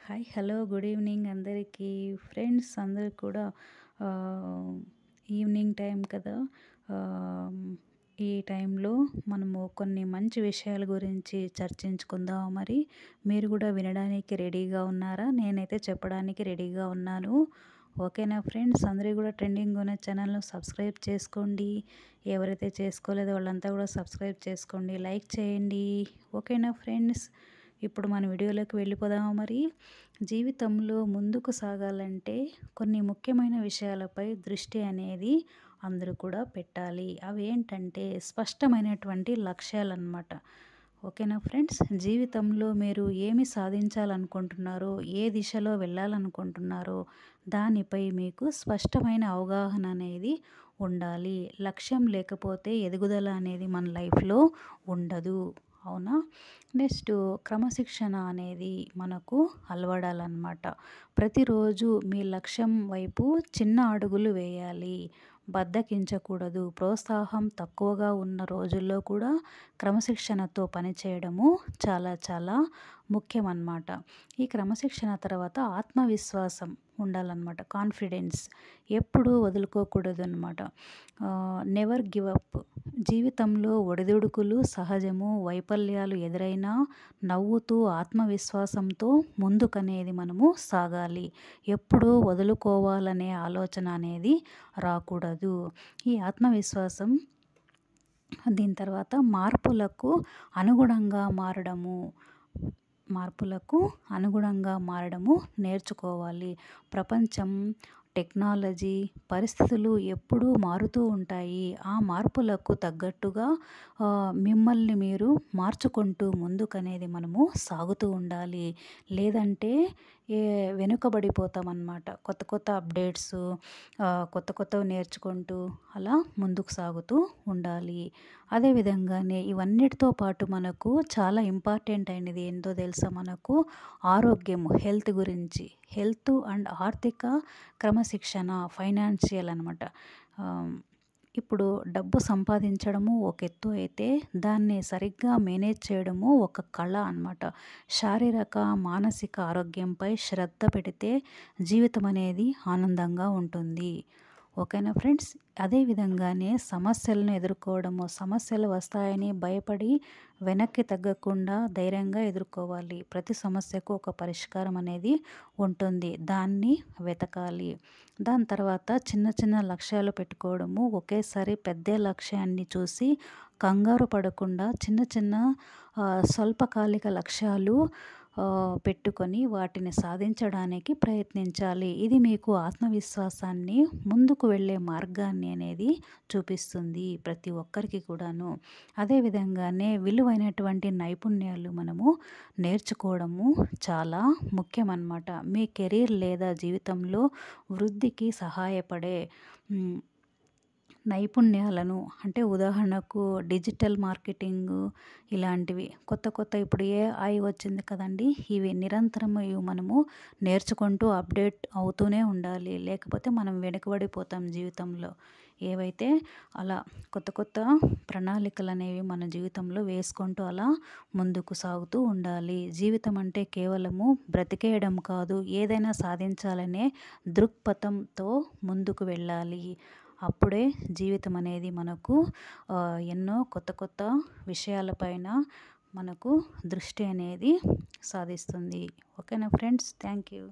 Hi hello good evening అందరికీ friends అందరు కూడా ఆహ్, ఈవినింగ్ టైం కదా. ఆహ్, ఈ టైంలో మనము కొన్ని మంచి విషయాల గురించి చర్చించుకుందాం. మరి మీరు కూడా వినడానికి రెడీగా ఉన్నారా? నేనైతే చెప్పడానికి రెడీగా ఉన్నాను. ఓకేనా ఫ్రెండ్స్, అందరూ కూడా ట్రెండింగ్ ఉన్న ఛానల్ను సబ్స్క్రైబ్ చేసుకోండి. ఎవరైతే చేసుకోలేదో వాళ్ళంతా కూడా సబ్స్క్రైబ్ చేసుకోండి, లైక్ చేయండి. ఓకేనా ఫ్రెండ్స్, ఇప్పుడు మన వీడియోలోకి వెళ్ళిపోదామా. మరి జీవితంలో ముందుకు సాగాలంటే కొన్ని ముఖ్యమైన విషయాలపై దృష్టి అనేది అందరూ కూడా పెట్టాలి. అవి ఏంటంటే స్పష్టమైనటువంటి లక్ష్యాలన్నమాట. ఓకేనా ఫ్రెండ్స్, జీవితంలో మీరు ఏమి సాధించాలనుకుంటున్నారో, ఏ దిశలో వెళ్ళాలనుకుంటున్నారో దానిపై మీకు స్పష్టమైన అవగాహన అనేది ఉండాలి. లక్ష్యం లేకపోతే ఎదుగుదల అనేది మన లైఫ్లో ఉండదు. అవునా? నెక్స్ట్, క్రమశిక్షణ అనేది మనకు అలవడాలన్నమాట. ప్రతిరోజు మీ లక్ష్యం వైపు చిన్న అడుగులు వేయాలి, బద్ధకించకూడదు. ప్రోత్సాహం తక్కువగా ఉన్న రోజుల్లో కూడా క్రమశిక్షణతో పనిచేయడము చాలా చాలా ముఖ్యమన్నమాట. ఈ క్రమశిక్షణ తర్వాత ఆత్మవిశ్వాసం ఉండాలన్నమాట. కాన్ఫిడెన్స్ ఎప్పుడూ వదులుకోకూడదు అన్నమాట. Never give up. జీవితంలో ఒడిదుడుకులు సహజము. వైఫల్యాలు ఎదురైనా నవ్వుతూ ఆత్మవిశ్వాసంతో ముందుకనేది మనము సాగాలి. ఎప్పుడూ వదులుకోవాలనే ఆలోచన అనేది రాకూడదు. ఈ ఆత్మవిశ్వాసం, దీని తర్వాత మార్పులకు అనుగుణంగా మారడము నేర్చుకోవాలి. ప్రపంచం, టెక్నాలజీ, పరిస్థితులు ఎప్పుడూ మారుతూ ఉంటాయి. ఆ మార్పులకు తగ్గట్టుగా మిమ్మల్ని మీరు మార్చుకుంటూ ముందుకనేది మనము సాగుతూ ఉండాలి. లేదంటే వెనుకబడిపోతామన్నమాట. కొత్త కొత్త అప్డేట్స్, కొత్త కొత్తవి నేర్చుకుంటూ అలా ముందుకు సాగుతూ ఉండాలి. అదేవిధంగానే ఇవన్నిటితో పాటు మనకు చాలా ఇంపార్టెంట్ అయినది ఏంటో తెలుసా? మనకు ఆరోగ్యము, హెల్త్ గురించి. హెల్త్ అండ్ ఆర్థిక క్రమశిక్షణ, ఫైనాన్షియల్ అనమాట. ఇప్పుడు డబ్బు సంపాదించడము ఒక ఎత్తు అయితే దాన్ని సరిగ్గా మేనేజ్ చేయడము ఒక కళ అన్నమాట. శారీరక మానసిక ఆరోగ్యంపై శ్రద్ధ పెడితే జీవితం అనేది ఆనందంగా ఉంటుంది. ఓకేనా ఫ్రెండ్స్, అదేవిధంగానే సమస్యలను ఎదుర్కోవడము. సమస్యలు వస్తాయని భయపడి వెనక్కి తగ్గకుండా ధైర్యంగా ఎదుర్కోవాలి. ప్రతి సమస్యకు ఒక పరిష్కారం అనేది ఉంటుంది, దాన్ని వెతకాలి. దాని తర్వాత చిన్న చిన్న లక్ష్యాలు పెట్టుకోవడము. ఒకేసారి పెద్ద లక్ష్యాన్ని చూసి కంగారు పడకుండా చిన్న చిన్న స్వల్పకాలిక లక్ష్యాలు పెట్టుకొని వాటిని సాధించడానికి ప్రయత్నించాలి. ఇది మీకు ఆత్మవిశ్వాసాన్ని, ముందుకు వెళ్ళే మార్గాన్ని అనేది చూపిస్తుంది ప్రతి ఒక్కరికి కూడాను. అదేవిధంగానే విలువైనటువంటి నైపుణ్యాలు మనము నేర్చుకోవడము చాలా ముఖ్యమన్నమాట. మీ కెరీర్ లేదా జీవితంలో వృద్ధికి సహాయపడే నైపుణ్యాలను, అంటే ఉదాహరణకు డిజిటల్ మార్కెటింగ్ ఇలాంటివి కొత్త కొత్త, ఇప్పుడు AI వచ్చింది కదండి. ఇవి నిరంతరం మనము నేర్చుకుంటూ అప్డేట్ అవుతూనే ఉండాలి. లేకపోతే మనం వెనుకబడిపోతాం జీవితంలో. ఏవైతే అలా కొత్త కొత్త ప్రణాళికలు అనేవి మన జీవితంలో వేసుకుంటూ అలా ముందుకు సాగుతూ ఉండాలి. జీవితం అంటే కేవలము బ్రతికేయడం కాదు, ఏదైనా సాధించాలనే దృక్పథంతో ముందుకు వెళ్ళాలి. అప్పుడే జీవితం అనేది మనకు ఎన్నో కొత్త కొత్త విషయాలపైన మనకు దృష్టి అనేది సాధిస్తుంది. ఓకేనా ఫ్రెండ్స్, థ్యాంక్ యూ.